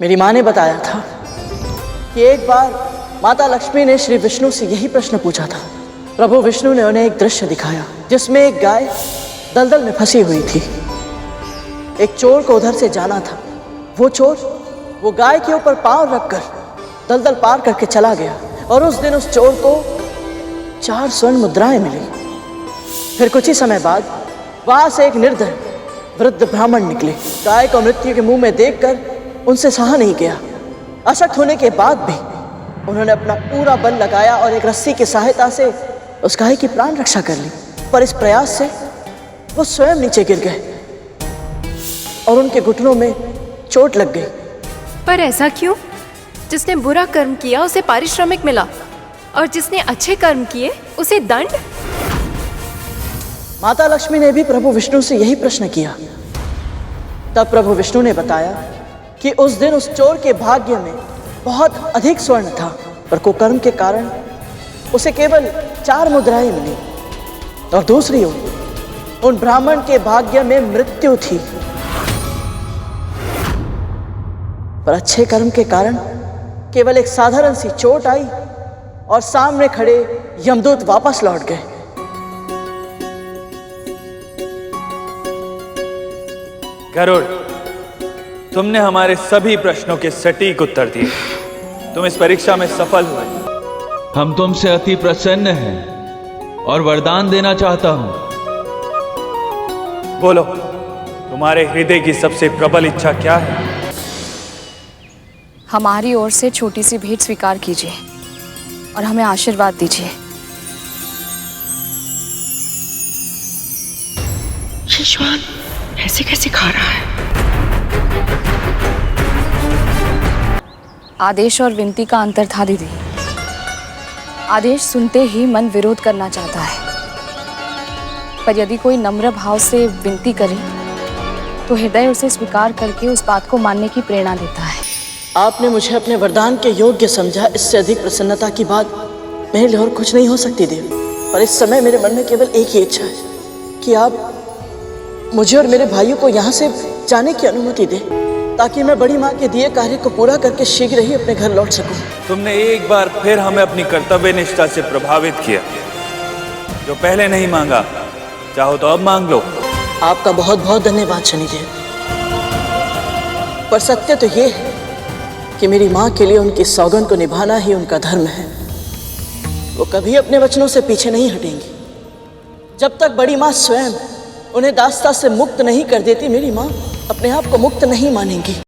मेरी माँ ने बताया था कि एक बार माता लक्ष्मी ने श्री विष्णु से यही प्रश्न पूछा था। प्रभु विष्णु ने उन्हें एक दृश्य दिखाया जिसमें एक गाय दलदल में फंसी हुई थी। एक चोर को उधर से जाना था। वो चोर वो गाय के ऊपर पांव रखकर दलदल पार करके चला गया और उस दिन उस चोर को 4 स्वर्ण मुद्राएं मिली। फिर कुछ ही समय बाद वहां से एक निर्धन वृद्ध ब्राह्मण निकले। गाय को मृत्यु के मुंह में देखकर उनसे सहा नहीं गया। अशक्त होने के बाद भी उन्होंने अपना पूरा बल लगाया और एक रस्सी की सहायता से उस गाय की प्राण रक्षा कर ली। पर इस प्रयास से वो स्वयं नीचे गिर गए और उनके घुटनों में चोट लग गई। पर ऐसा क्यों? जिसने बुरा कर्म किया उसे पारिश्रमिक मिला और जिसने अच्छे कर्म किए उसे दंड। माता लक्ष्मी ने भी प्रभु विष्णु से यही प्रश्न किया। तब प्रभु विष्णु ने बताया कि उस दिन उस चोर के भाग्य में बहुत अधिक स्वर्ण था, पर कुकर्म के कारण उसे केवल 4 मुद्राएं मिली और दूसरी ओर उन ब्राह्मण के भाग्य में मृत्यु थी। पर अच्छे कर्म के कारण केवल एक साधारण सी चोट आई और सामने खड़े यमदूत वापस लौट गए। गरुड़, तुमने हमारे सभी प्रश्नों के सटीक उत्तर दिए। तुम इस परीक्षा में सफल हुए। हम तुमसे अति प्रसन्न हैं और वरदान देना चाहता हूं। बोलो, तुम्हारे हृदय की सबसे प्रबल इच्छा क्या है? हमारी ओर से छोटी सी भेंट स्वीकार कीजिए और हमें आशीर्वाद दीजिए। ये श्वान ऐसे कैसे खा रहा है? आदेश और विनती का अंतर था दीदी। आदेश सुनते ही मन विरोध करना चाहता है, पर यदि कोई नम्र भाव से विनती करे तो हृदय उसे स्वीकार करके उस बात को मानने की प्रेरणा देता है। आपने मुझे अपने वरदान के योग्य समझा। इससे अधिक प्रसन्नता की बात मेरे लिए और कुछ नहीं हो सकती देवी। पर इस समय मेरे मन में केवल एक ही इच्छा है कि आप मुझे और मेरे भाइयों को यहाँ से जाने की अनुमति दें, ताकि मैं बड़ी माँ के दिए कार्य को पूरा करके शीघ्र ही अपने घर लौट सकूं। तुमने एक बार फिर हमें अपनी कर्तव्य निष्ठा से प्रभावित किया। जो पहले नहीं मांगा, चाहो तो अब मांग लो। आपका बहुत बहुत धन्यवाद शनिदेव। पर सत्य तो ये है कि मेरी माँ के लिए उनकी सौगंध को निभाना ही उनका धर्म है। वो कभी अपने वचनों से पीछे नहीं हटेंगी। जब तक बड़ी माँ स्वयं उन्हें दास्ता से मुक्त नहीं कर देती, मेरी माँ अपने आप को मुक्त नहीं मानेंगी।